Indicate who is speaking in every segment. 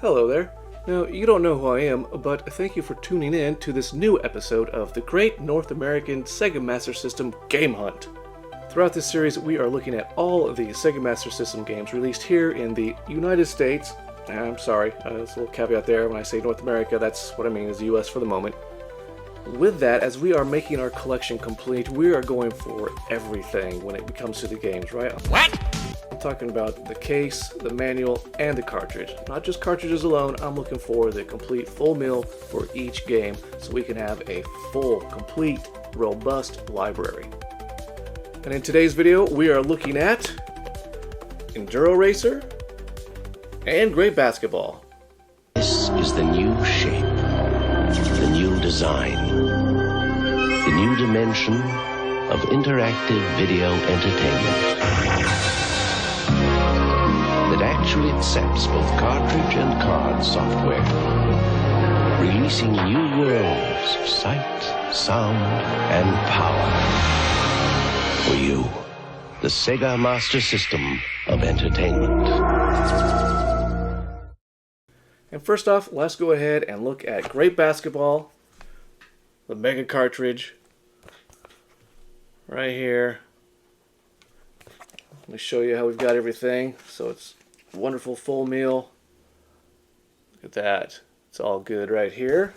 Speaker 1: Hello there. Now, you don't know who I am, but thank you for tuning in to this new episode of the Great North American Sega Master System Game Hunt. Throughout this series, we are looking at all of the Sega Master System games released here in the United States. I'm sorry, there's a little caveat there. When I say North America, that's what I mean is the US for the moment. With that, as we are making our collection complete, we are going for everything when it comes to the games, right?
Speaker 2: What?
Speaker 1: I'm talking about the case, the manual, and the cartridge. Not just cartridges alone, I'm looking for the complete full meal for each game so we can have a full, complete, robust library. And in today's video, we are looking at Enduro Racer and Great Basketball.
Speaker 2: This is the new shape, the new design, the new dimension of interactive video entertainment that actually accepts both cartridge and card software, releasing new worlds of sight, sound, and power for you, the Sega Master System of entertainment.
Speaker 1: And first off, let's go ahead and look at Great Basketball, the Mega cartridge, right here. Let me show you how we've got everything. So it's a wonderful full meal. Look at that. It's all good right here.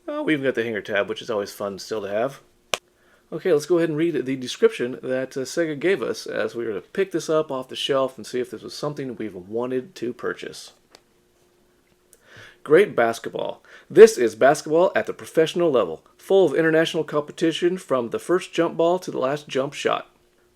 Speaker 1: Oh, we even got the hanger tab, which is always fun still to have. Okay, let's go ahead and read the description that Sega gave us as we were to pick this up off the shelf and see if this was something we've wanted to purchase. Great Basketball. This is basketball at the professional level, full of international competition from the first jump ball to the last jump shot.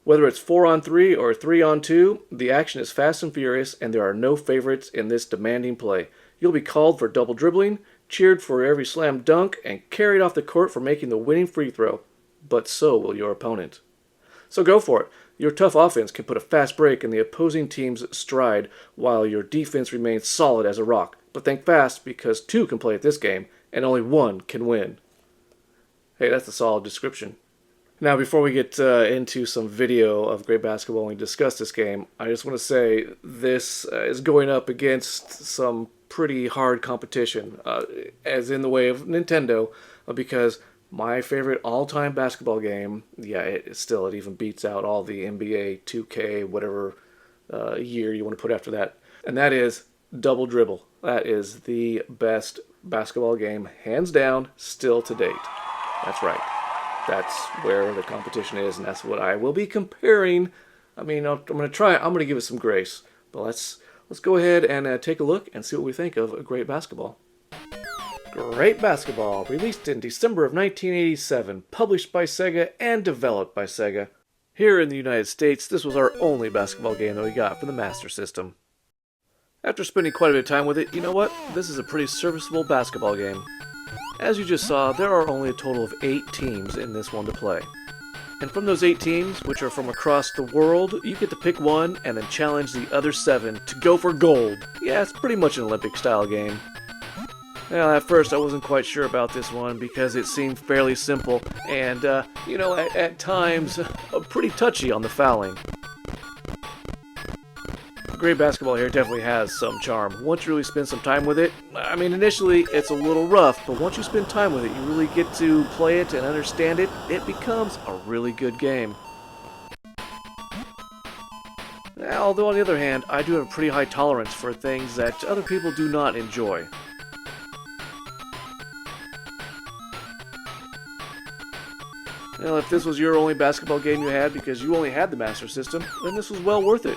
Speaker 1: Whether it's 4-on-3 or 3-on-2, the action is fast and furious, and there are no favorites in this demanding play. You'll be called for double dribbling, cheered for every slam dunk, and carried off the court for making the winning free throw. But so will your opponent. So go for it. Your tough offense can put a fast break in the opposing team's stride, while your defense remains solid as a rock. But think fast, because two can play at this game, and only one can win. Hey, that's a solid description. Now, before we get into some video of Great Basketball and we discuss this game, I just want to say this is going up against some pretty hard competition, as in the way of Nintendo, because my favorite all-time basketball game, it even beats out all the NBA 2K, whatever year you want to put after that, and that is Double Dribble. That is the best basketball game, hands down, still to date. That's right. That's where the competition is, and that's what I will be comparing. I mean, I'm going to try it. I'm going to give it some grace. But let's go ahead and take a look and see what we think of Great Basketball. Great Basketball, released in December of 1987, published by Sega and developed by Sega. Here in the United States, this was our only basketball game that we got for the Master System. After spending quite a bit of time with it, you know what? This is a pretty serviceable basketball game. As you just saw, there are only a total of 8 teams in this one to play. And from those 8 teams, which are from across the world, you get to pick one and then challenge the other 7 to go for gold. Yeah, it's pretty much an Olympic-style game. Now, at first I wasn't quite sure about this one because it seemed fairly simple and, at times, pretty touchy on the fouling. Great Basketball here definitely has some charm. Once you really spend some time with it, I mean, initially it's a little rough, but once you spend time with it, you really get to play it and understand it, it becomes a really good game. Now, although on the other hand, I do have a pretty high tolerance for things that other people do not enjoy. Well, if this was your only basketball game you had because you only had the Master System, then this was well worth it.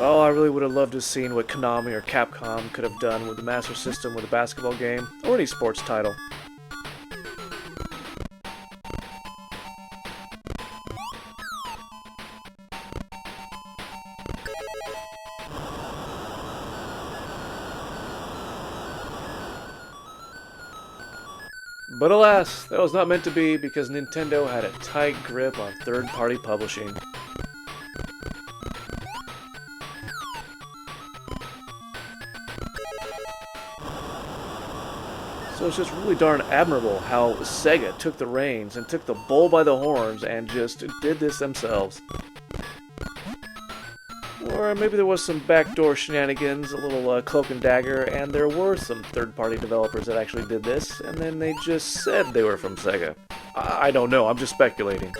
Speaker 1: Oh, I really would have loved to have seen what Konami or Capcom could have done with the Master System with a basketball game, or any sports title. But alas, that was not meant to be because Nintendo had a tight grip on third-party publishing. So it's just really darn admirable how Sega took the reins and took the bull by the horns and just did this themselves. Or maybe there was some backdoor shenanigans, a little cloak and dagger, and there were some third-party developers that actually did this, and then they just said they were from Sega. I don't know, I'm just speculating.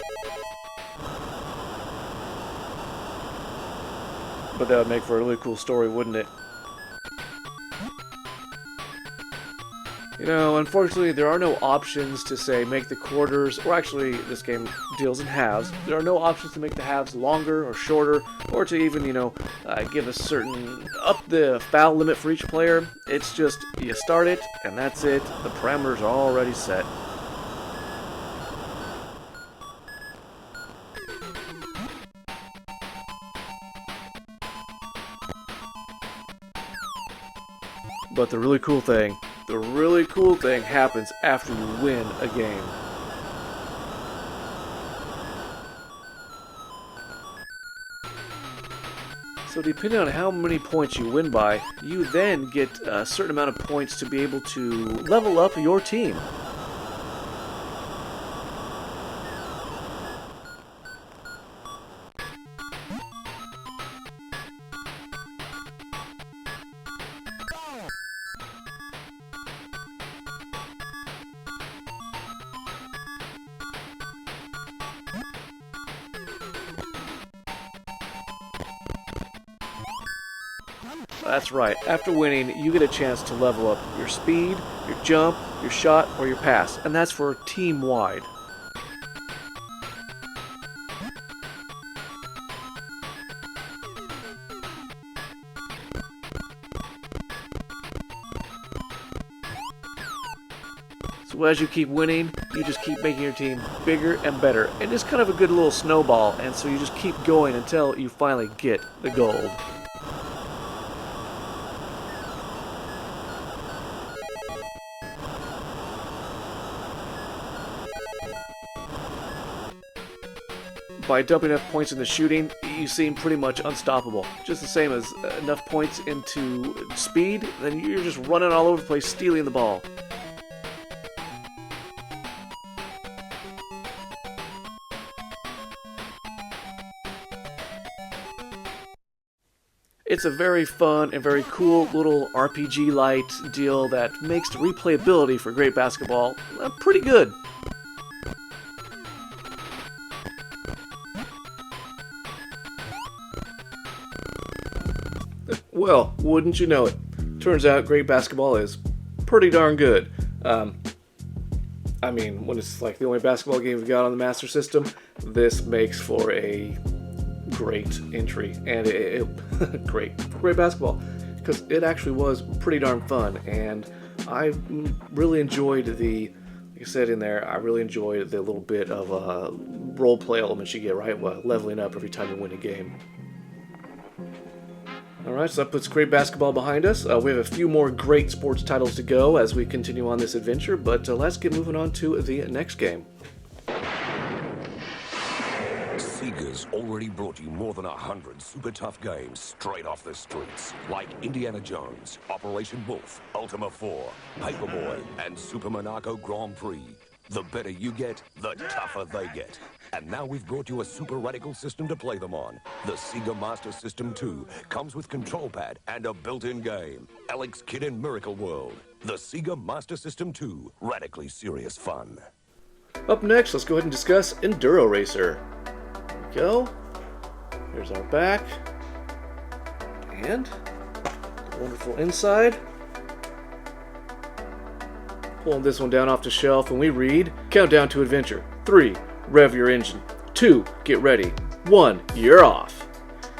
Speaker 1: But that would make for a really cool story, wouldn't it? You know, unfortunately, there are no options to, say, make the quarters, or actually, this game deals in halves. There are no options to make the halves longer or shorter, or to even, you know, give a certain, up the foul limit for each player. It's just, you start it, and that's it. The parameters are already set. But the really cool thing happens after you win a game. So depending on how many points you win by, you then get a certain amount of points to be able to level up your team. That's right, after winning, you get a chance to level up your speed, your jump, your shot, or your pass, and that's for team-wide. So as you keep winning, you just keep making your team bigger and better, and it's kind of a good little snowball, and so you just keep going until you finally get the gold. By dumping enough points in the shooting, you seem pretty much unstoppable. Just the same as enough points into speed, then you're just running all over the place, stealing the ball. It's a very fun and very cool little RPG-light deal that makes the replayability for great basketball pretty good. Well, wouldn't you know it? Turns out great basketball is pretty darn good. I mean, when it's like the only basketball game we've got on the Master System, this makes for a great entry, and great basketball, because it actually was pretty darn fun, and I really enjoyed the, like I said in there, I really enjoyed the little bit of role play elements you get, right? Well, leveling up every time you win a game. Alright, so that puts great basketball behind us. We have a few more great sports titles to go as we continue on this adventure, but let's get moving on to the next game.
Speaker 3: Sega's already brought you more than 100 super tough games straight off the streets, like Indiana Jones, Operation Wolf, Ultima 4, Paperboy, and Super Monaco Grand Prix. The better you get, the tougher they get. And now we've brought you a super radical system to play them on. The Sega Master System 2 comes with control pad and a built-in game. Alex Kidd in Miracle World. The Sega Master System 2. Radically serious fun.
Speaker 1: Up next, let's go ahead and discuss Enduro Racer. There we go. Here's our back. And the wonderful inside. Pulling this one down off the shelf, and we read, Countdown to Adventure. 3. Rev your engine. 2. Get ready. 1. You're off.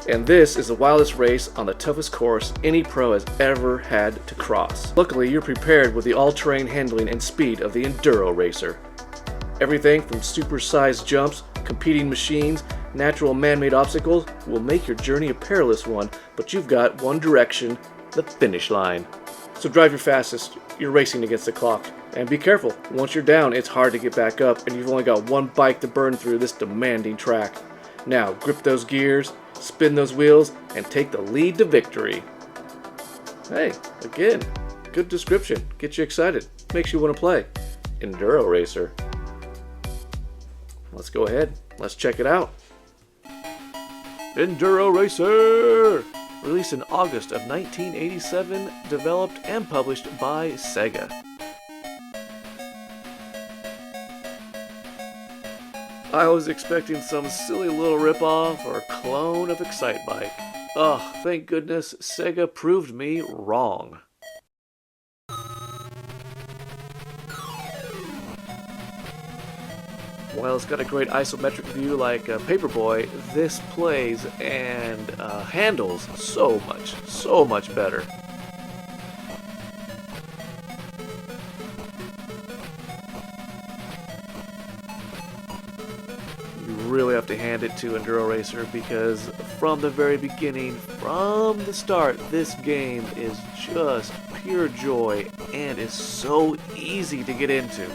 Speaker 1: And this is the wildest race on the toughest course any pro has ever had to cross. Luckily, you're prepared with the all-terrain handling and speed of the Enduro Racer. Everything from super-sized jumps, competing machines, natural man-made obstacles will make your journey a perilous one, but you've got one direction, the finish line. So drive your fastest. You're racing against the clock. And be careful, once you're down, it's hard to get back up, and you've only got one bike to burn through this demanding track. Now, grip those gears, spin those wheels, and take the lead to victory. Hey, again, good description. Get you excited. makes you want to play? Enduro Racer. Let's go ahead. Let's check it out. Enduro Racer! Released in August of 1987, developed and published by Sega. I was expecting some silly little ripoff or clone of Excitebike. Ugh, thank goodness Sega proved me wrong. While it's got a great isometric view like Paperboy, this plays and handles so much better. You really have to hand it to Enduro Racer because from the very beginning, from the start, this game is just pure joy and is so easy to get into.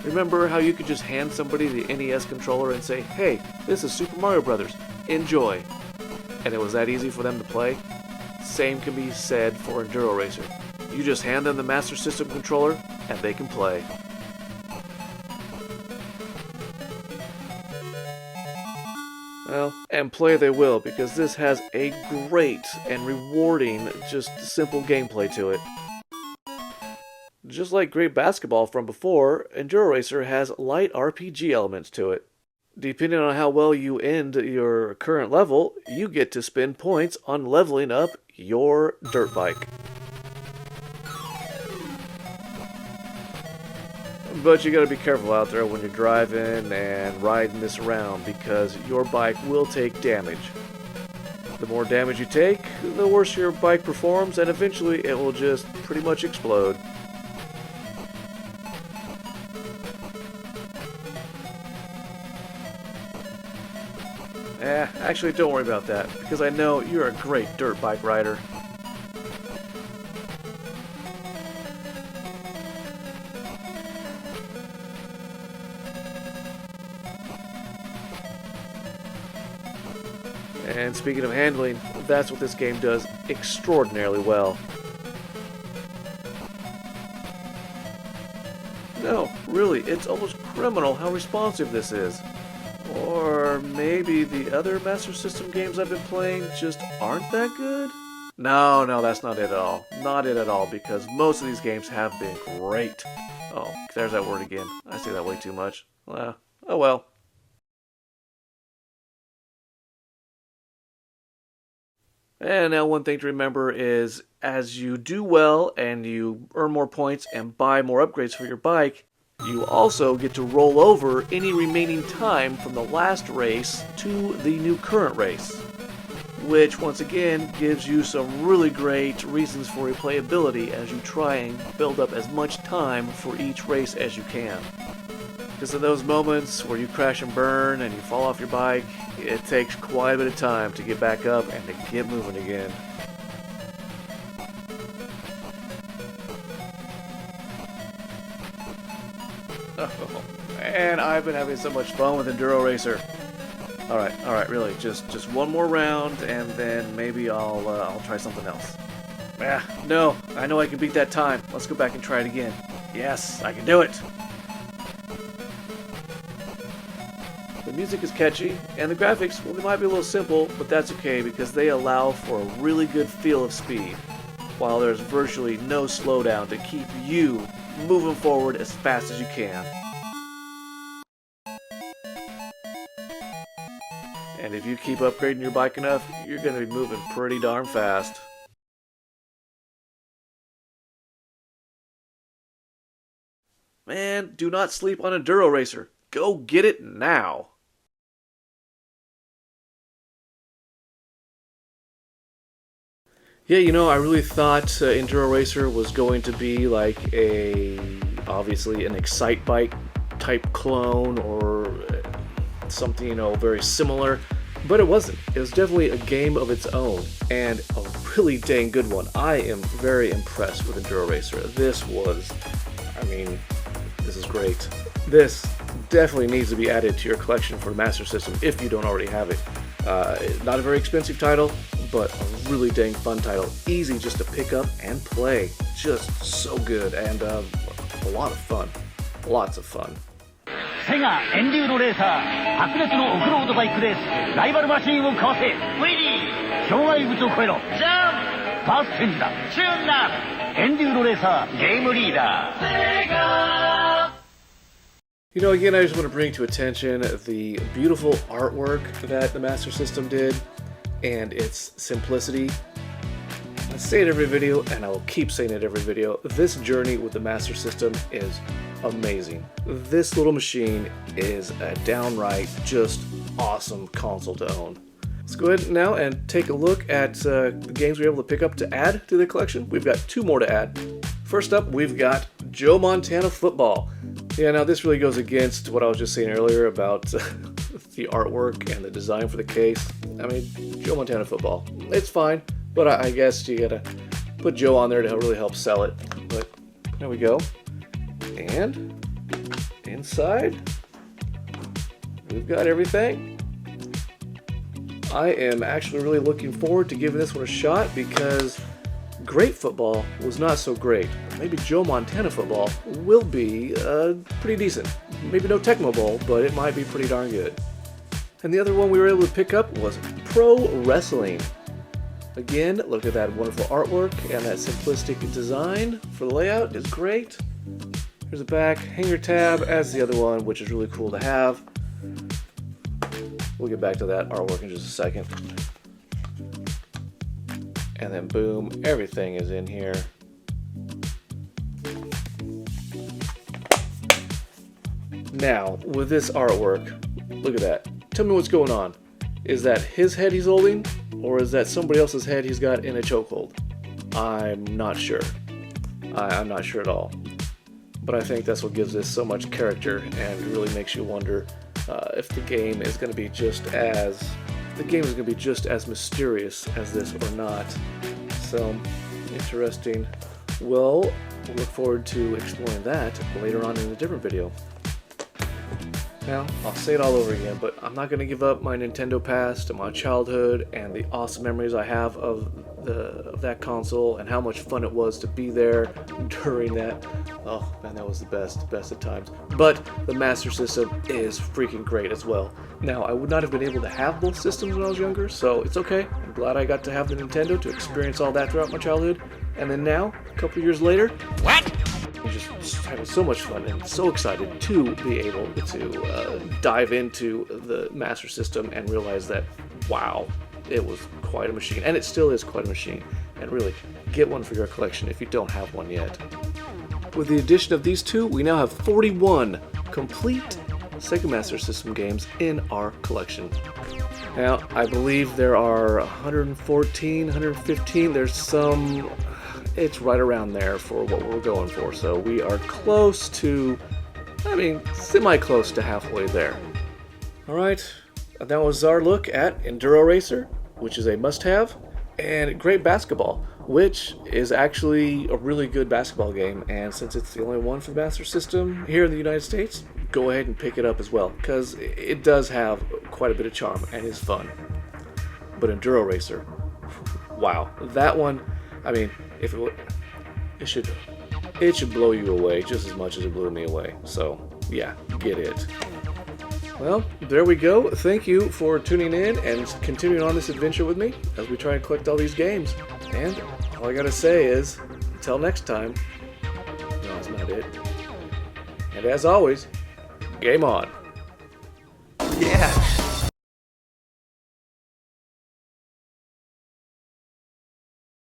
Speaker 1: Remember how you could just hand somebody the NES controller and say, "Hey, this is Super Mario Brothers. Enjoy." And it was that easy for them to play? Same can be said for Enduro Racer. You just hand them the Master System controller and they can play. Well, and play they will because this has a great and rewarding, just simple gameplay to it. Just like great basketball from before, Enduro Racer has light RPG elements to it. Depending on how well you end your current level, you get to spend points on leveling up your dirt bike. But you gotta be careful out there when you're driving and riding this around because your bike will take damage. The more damage you take, the worse your bike performs and eventually it will just pretty much explode. Actually, don't worry about that, because I know you're a great dirt bike rider. And speaking of handling, that's what this game does extraordinarily well. No, really, it's almost criminal how responsive this is. Or maybe the other Master System games I've been playing just aren't that good? No, that's not it at all. Not it at all, because most of these games have been great. Oh, there's that word again. I say that way too much. Oh well. And now one thing to remember is, as you do well and you earn more points and buy more upgrades for your bike, you also get to roll over any remaining time from the last race to the new current race, which once again gives you some really great reasons for replayability as you try and build up as much time for each race as you can. Because in those moments where you crash and burn and you fall off your bike, it takes quite a bit of time to get back up and to get moving again. Oh, and I've been having so much fun with Enduro Racer. Alright, really, just one more round, and then maybe I'll try something else. No, I know I can beat that time. Let's go back and try it again. Yes, I can do it! The music is catchy, and the graphics, well, they might be a little simple, but that's okay because they allow for a really good feel of speed, while there's virtually no slowdown to keep you moving forward as fast as you can. And if you keep upgrading your bike enough, you're going to be moving pretty darn fast. Man, do not sleep on Enduro Racer. Go get it now. Yeah, I really thought Enduro Racer was going to be like obviously an Excitebike type clone or something, very similar, but it wasn't. It was definitely a game of its own, and a really dang good one. I am very impressed with Enduro Racer. This is great. This definitely needs to be added to your collection for the Master System if you don't already have it. Not a very expensive title, but a really dang fun title. Easy just to pick up and play. Just so good, and a lot of fun. Lots of fun.
Speaker 4: Sega Enduro Racer 白熱のオフロードバイクレースライバルマシンをかわせウィリー障害物を越えろジャンプバースチェンジだチューンだエンデューロレーサーゲームリーダー Sega!
Speaker 1: You know, again, I just want to bring to attention the beautiful artwork that the Master System did and its simplicity. I say it every video, and I will keep saying it every video. This journey with the Master System is amazing. This little machine is a downright just awesome console to own. Let's go ahead now and take a look at the games we were able to pick up to add to the collection. We've got 2 more to add. First up, we've got Joe Montana Football. Yeah, now this really goes against what I was just saying earlier about the artwork and the design for the case. I mean, Joe Montana Football, it's fine, but I guess you gotta put Joe on there to really help sell it. But there we go. And inside, we've got everything. I am actually really looking forward to giving this one a shot because great football was not so great. Maybe Joe Montana Football will be pretty decent. Maybe no Tecmo Bowl, but it might be pretty darn good. And the other one we were able to pick up was Pro Wrestling. Again, look at that wonderful artwork and that simplistic design for the layout is great. Here's the back hanger tab as the other one, which is really cool to have. We'll get back to that artwork in just a second. And then boom, everything is in here. Now, with this artwork, look at that. Tell me what's going on. Is that his head he's holding, or is that somebody else's head he's got in a chokehold? I'm not sure. I'm not sure at all. But I think that's what gives this so much character and really makes you wonder if the game is going to be just as mysterious as this or not. So interesting. Well, we'll look forward to exploring that later on in a different video. Now, I'll say it all over again, but I'm not going to give up my Nintendo past and my childhood and the awesome memories I have of that console and how much fun it was to be there during that. Oh man, that was the best of times. But the Master System is freaking great as well. Now, I would not have been able to have both systems when I was younger, so it's okay. I'm glad I got to have the Nintendo to experience all that throughout my childhood. And then now, a couple years later, I'm just having so much fun and so excited to be able to dive into the Master System and realize that, wow, it was quite a machine. And it still is quite a machine. And really, get one for your collection if you don't have one yet. With the addition of these 2, we now have 41 complete Sega Master System games in our collection. Now, I believe there are 114, 115. There's some... It's right around there for what we're going for, so we are close to, semi-close to halfway there. Alright, that was our look at Enduro Racer, which is a must-have, and Great Basketball, which is actually a really good basketball game, and since it's the only one for the Master System here in the United States, go ahead and pick it up as well, because it does have quite a bit of charm and is fun. But Enduro Racer, wow, that one, it should blow you away just as much as it blew me away. So yeah, get it. Well, there we go. Thank you for tuning in and continuing on this adventure with me as we try and collect all these games. And all I gotta say is, until next time, no, that's not it. And as always, game on.
Speaker 5: Yeah.